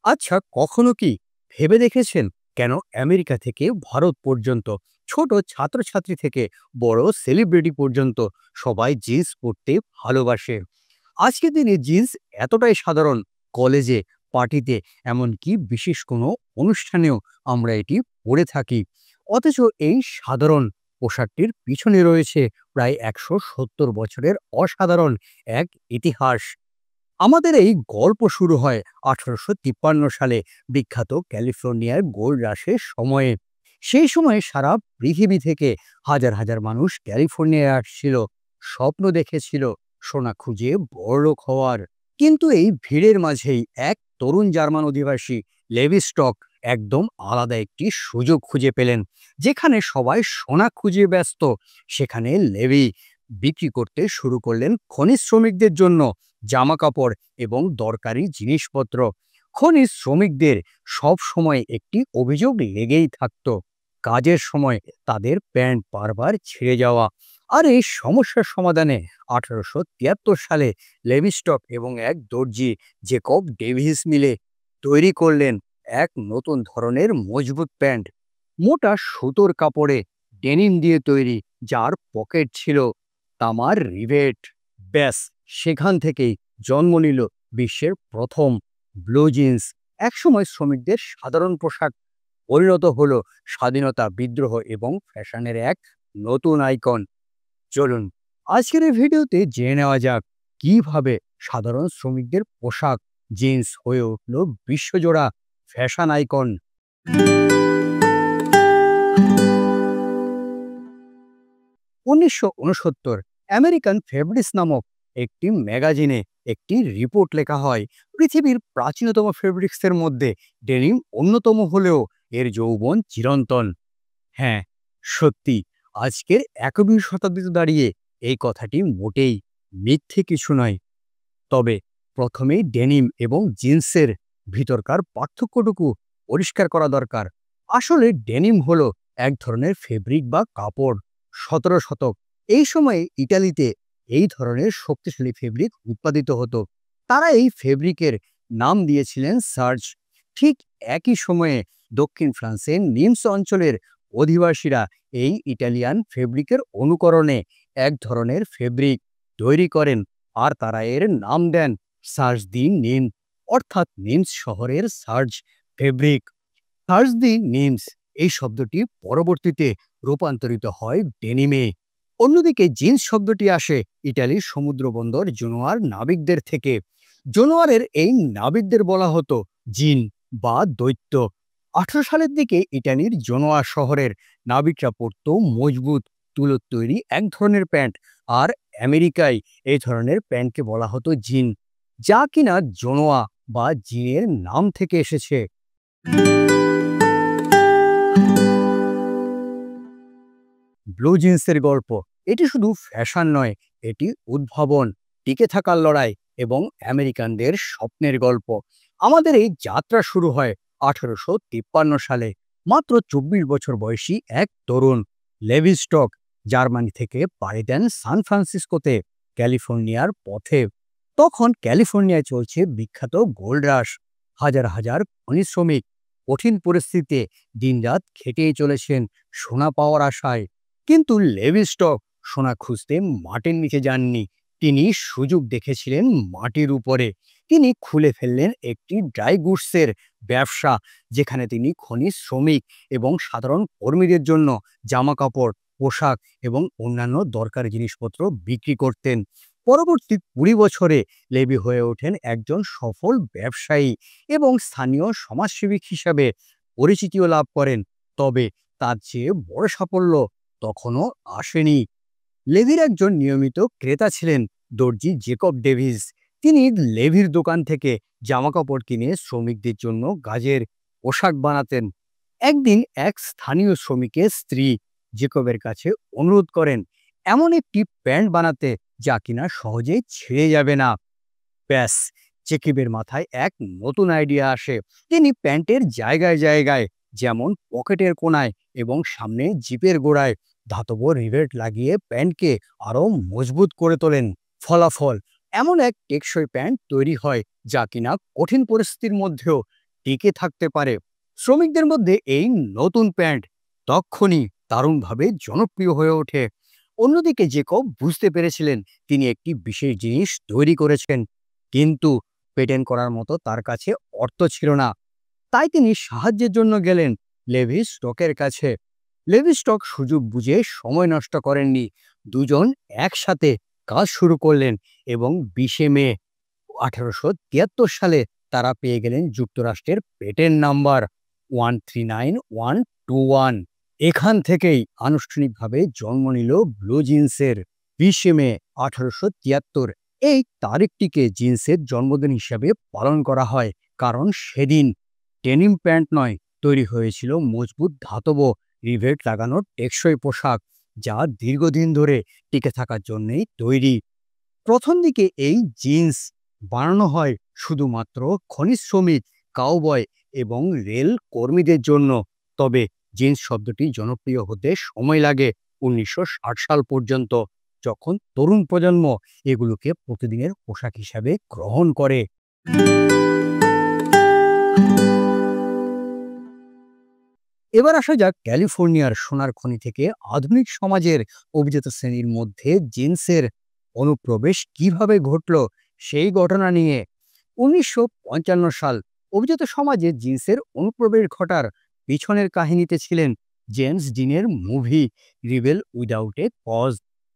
আচ্ছা, কখনো কি ভেবে দেখেছেন কেন আমেরিকা থেকে ভারত পর্যন্ত ছোট ছাত্রছাত্রী থেকে বড় সেলিব্রিটি পর্যন্ত সবাই জিন্স পরতে ভালোবাসে? আজকের দিনে জিন্স এতটাই সাধারণ, কলেজে, পার্টিতে, এমনকি বিশেষ কোনো অনুষ্ঠানেও আমরা এটি পরে থাকি। অথচ এই সাধারণ পোশাকটির পিছনে রয়েছে প্রায় ১৭০ বছরের অসাধারণ এক ইতিহাস। আমাদের এই গল্প শুরু হয় ১৮৫৩ সালে বিখ্যাত ক্যালিফোর্নিয়ার গোল্ড রাশের সময়ে। সেই সময়ে সারা পৃথিবী থেকে হাজার হাজার মানুষ ক্যালিফোর্নিয়ায় আসছিল, স্বপ্ন দেখেছিল সোনা খুঁজে বড়লোক হওয়ার। কিন্তু এই ভিড়ের মাঝেই এক তরুণ জার্মান অধিবাসী লেভি স্টক একদম আলাদা একটি সুযোগ খুঁজে পেলেন। যেখানে সবাই সোনা খুঁজে ব্যস্ত, সেখানে লেভি বিক্রি করতে শুরু করলেন খনিজ শ্রমিকদের জন্য জামা কাপড় এবং দরকারি জিনিসপত্র। খনিজ শ্রমিকদের সব সময় একটি অভিযোগ লেগেই থাকতো, কাজের সময় তাদের প্যান্ট বারবার ছিঁড়ে যাওয়া। আর এই সমস্যার সমাধানে ১৮৭৩ সালে লেভিস্টক এবং এক দর্জি জেকব ডেভিস মিলে তৈরি করলেন এক নতুন ধরনের মজবুত প্যান্ট, মোটা সুতোর কাপড়ে ডেনিম দিয়ে তৈরি, যার পকেট ছিল তামার রিভেট। ব্যাস, সেখান থেকেই জন্ম নিল বিশ্বের প্রথম ব্লু জিন্স। একসময় শ্রমিকদের সাধারণ পোশাক পরিণত হলো স্বাধীনতা, বিদ্রোহ এবং ফ্যাশনের এক নতুন আইকন। চলুন আজকের এই ভিডিওতে জেনে নেওয়া যাক কিভাবে সাধারণ শ্রমিকদের পোশাক জিন্স হয়ে উঠল বিশ্বজোড়া ফ্যাশন আইকন। ১৯৬৯ আমেরিকান ফেব্রিক্স নামক একটি ম্যাগাজিনে একটি রিপোর্ট লেখা হয়, পৃথিবীর প্রাচীনতম ফেব্রিক্সের মধ্যে ডেনিম অন্যতম হলেও এর যৌবন চিরন্তন। হ্যাঁ, সত্যি, আজকের ১বিংশ শতাব্দীতে দাঁড়িয়ে এই কথাটি মোটেই মিথ্যে কিছু নয়। তবে প্রথমেই ডেনিম এবং জিন্সের ভিতরকার পার্থক্যটুকু পরিষ্কার করা দরকার। আসলে ডেনিম হলো এক ধরনের ফেব্রিক বা কাপড়। ১৭ শতক এই সময়ে ইটালিতে এই ধরনের শক্তিশালী ফেব্রিক উৎপাদিত হতো। তারা এই ফেব্রিকের নাম দিয়েছিলেন সার্জ। ঠিক একই সময়ে দক্ষিণ ফ্রান্সের নিমস অঞ্চলের অধিবাসীরা এই ইটালিয়ান ফেব্রিকের অনুকরণে এক ধরনের ফেব্রিক তৈরি করেন, আর তারা এর নাম দেন সার্জ দি নিম, অর্থাৎ নিমস শহরের সার্জ ফেব্রিক। সার্জ দি নিমস এই শব্দটি পরবর্তীতে রূপান্তরিত হয় ডেনিমে। অন্যদিকে জিন্স শব্দটি আসে ইটালির সমুদ্রবন্দর জোনোয়ার নাবিকদের থেকে। জোনোয়ারের এই নাবিকদের বলা হতো জিন বা দৈত্য। ১৮০০ সালের দিকে ইটালির জোনোয়া শহরের নাবিকরা পরত মজবুত তুলোর তৈরি এক ধরনের প্যান্ট, আর আমেরিকায় এই ধরনের প্যান্টকে বলা হতো জিন, যা কিনা জোনোয়া বা জিনের নাম থেকে এসেছে। ব্লু জিন্সের গল্প, এটি শুধু ফ্যাশন নয়, এটি উদ্ভাবন, টিকে থাকার লড়াই এবং আমেরিকানদের স্বপ্নের গল্প। আমাদের এই যাত্রা শুরু হয় ১৮৫৩ সালে। মাত্র ২৪ বছর বয়সী এক তরুণ লেভি স্টক জার্মানি থেকে পাড়ি দেন সান ফ্রান্সিসকোতে, ক্যালিফোর্নিয়ার পথে। তখন ক্যালিফোর্নিয়ায় চলছে বিখ্যাত গোল্ড রাশ। হাজার হাজার খনি শ্রমিক কঠিন পরিস্থিতিতে দিনরাত খেটেই চলেছেন সোনা পাওয়ার আশায়। কিন্তু লেভি স্টক সোনা খুঁজতে মাটির নিচে যাননি, তিনি সুযোগ দেখেছিলেন মাটির উপরে। তিনি খুলে ফেললেন একটি ড্রাই গুডসের ব্যবসা, যেখানে তিনি খনি শ্রমিক এবং সাধারণ কর্মীদের জন্য জামা কাপড়, পোশাক এবং অন্যান্য দরকারি জিনিসপত্র বিক্রি করতেন। পরবর্তী ২০ বছরে লেভি হয়ে ওঠেন একজন সফল ব্যবসায়ী এবং স্থানীয় সমাজসেবী হিসাবে পরিচিতিও লাভ করেন। তবে তার চেয়ে বড় সাফল্য তখনও আসেনি। লেভির একজন নিয়মিত ক্রেতা ছিলেন দর্জি জেকব ডেভিস। তিনি লেভির দোকান থেকে জামাকাপড় কিনে শ্রমিকদের জন্য কাজের পোশাক বানাতেন। একদিন এক স্থানীয় শ্রমিকের স্ত্রী জেকবের কাছে অনুরোধ করেন এমন একটি প্যান্ট বানাতে যা কিনা সহজেই ছিঁড়ে যাবে না। ব্যাস, জেকবের মাথায় এক নতুন আইডিয়া আসে। তিনি প্যান্টের জায়গায় জায়গায়, যেমন পকেটের কোণায় এবং সামনে জিপের গোড়ায়, ধাতব রিভেট লাগিয়ে প্যান্টকে আরো মজবুত করে তোলেন। ফলাফল, এমন এক টেকসই প্যান্ট তৈরি হয় যা কিনা কঠিন পরিস্থিতির মধ্যেও টিকে থাকতে পারে। শ্রমিকদের মধ্যে এই নতুন প্যান্ট তক্ষুনি দারুণভাবে জনপ্রিয় হয়ে ওঠে। অন্যদিকে জেকব বুঝতে পেরেছিলেন তিনি একটি বিশেষ জিনিস তৈরি করেছেন, কিন্তু পেটেন্ট করার মতো তার কাছে অর্থ ছিল না। তাই তিনি সাহায্যের জন্য গেলেন লেভি স্টকের কাছে। লেভি স্টক সুযোগ বুঝে সময় নষ্ট করেননি। দুজন একসাথে কাজ শুরু করলেন এবং 20 মে 1873 সালে তারা পেয়ে গেলেন যুক্তরাষ্ট্রের পেটেন্ট নাম্বার 139121। এখান থেকেই আনুষ্ঠানিকভাবে জন্ম নিল ব্লু জিন্সের। 20 মে 1873 এই তারিখটিকে জিন্সের জন্মদিন হিসাবে পালন করা হয়, কারণ সেদিন ডেনিম প্যান্ট নয়, তৈরি হয়েছিল মজবুত ধাতব রিভেট লাগানো টেকসই পোশাক, যা দীর্ঘদিন ধরে টিকে থাকার জন্যই তৈরি। প্রথম দিকে এই জিন্স বানানো হয় শুধুমাত্র খনিজ শ্রমিক, কাউবয় এবং রেল কর্মীদের জন্য। তবে জিন্স শব্দটি জনপ্রিয় হতে সময় লাগে 1960 সাল পর্যন্ত, যখন তরুণ প্রজন্ম এগুলোকে প্রতিদিনের পোশাক হিসাবে গ্রহণ করে। এবার আসা যাক ক্যালিফোর্নিয়ার সোনার খনি থেকে আধুনিক সমাজের অভিজাত শ্রেণীর মধ্যে জিন্সের অনুপ্রবেশ কিভাবে ঘটল সেই ঘটনা নিয়ে। 1955 সাল অভিজাত সমাজে জিন্সের অনুপ্রবেশ ঘটার পিছনের কাহিনীতে ছিলেন জেমস ডিনের movie rebel without a cause.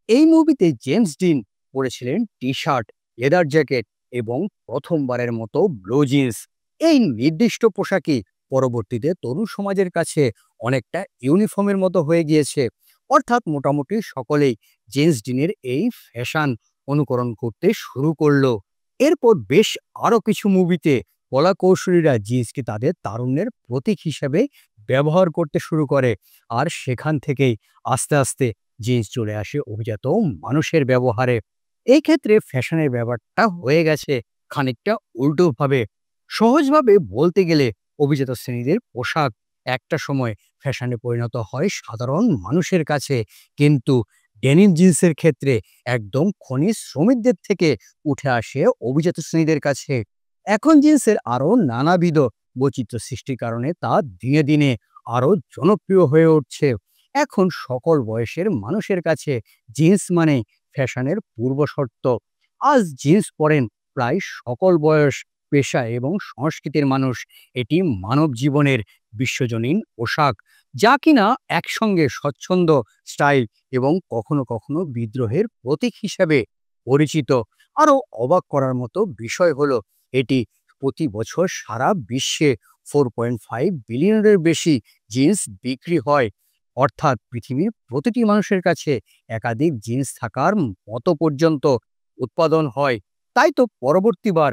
এই মুভিতে জেমস ডিন পরেছিলেন টি শার্ট, লেদার জ্যাকেট এবং প্রথমবারের মতো ব্লু জিন্স। এই নির্দিষ্ট পোশাকই পরবর্তীতে তরুণ সমাজের কাছে অনেকটা ইউনিফর্মের মতো হয়ে গিয়েছে। অর্থাৎ মোটামুটি সকলেই জেমস ডিনের এই ফ্যাশন অনুকরণ করতে শুরু করলো। এরপর বেশ আরো কিছু মুভিতে কলা কৌশলীরা জিন্সকে তাদের তারুণ্যের প্রতীক হিসেবে ব্যবহার করতে শুরু করে, আর সেখান থেকেই আস্তে আস্তে জিন্স চলে আসে অভিজাত মানুষের ব্যবহারে। এই ক্ষেত্রে ফ্যাশনের ব্যাপারটা হয়ে গেছে খানিকটা উল্টোভাবে। সহজভাবে বলতে গেলে অভিজাত শ্রেণীদের পোশাক একটা সময় ফ্যাশনে পরিণত হয় সাধারণ মানুষের কাছে, কিন্তু ডেনিম জিন্সের ক্ষেত্রে একদম খনিজ শ্রমিকদের থেকে উঠে আসে অভিজাত শ্রেণীদের কাছে। এখন জিন্সের আরো নানাবিধ বৈচিত্র্য সৃষ্টির কারণে তা দিনে দিনে আরো জনপ্রিয় হয়ে উঠছে। এখন সকল বয়সের মানুষের কাছে জিন্স মানে ফ্যাশনের পূর্বশর্ত। আজ জিন্স পরেন প্রায় সকল বয়স, পেশা এবং সংস্কৃতির মানুষ। এটি মানব জীবনের বিশ্বজনীন পোশাক, যা কিনা একসঙ্গে স্বচ্ছন্দ, স্টাইল এবং কখনো কখনো বিদ্রোহের প্রতীক হিসাবে পরিচিত। আরও অবাক করার মতো বিষয় হলো এটি প্রতি বছর সারা বিশ্বে 4.5 বিলিয়নের বেশি জিন্স বিক্রি হয়। অর্থাৎ পৃথিবীর প্রতিটি মানুষের কাছে একাধিক জিন্স থাকার মতো পর্যন্ত উৎপাদন হয়। তাই তো পরবর্তীবার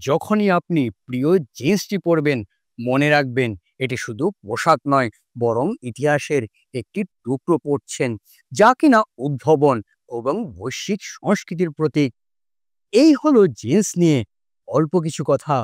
যখনই আপনি প্রিয় জিন্সটি পরবেন, মনে রাখবেন এটি শুধু পোশাক নয়, বরং ইতিহাসের একটি টুকরো পড়ছেন, যা কিনা উদ্ভাবন এবং বৈশ্বিক সংস্কৃতির প্রতীক। এই হলো জিন্স নিয়ে অল্প কিছু কথা।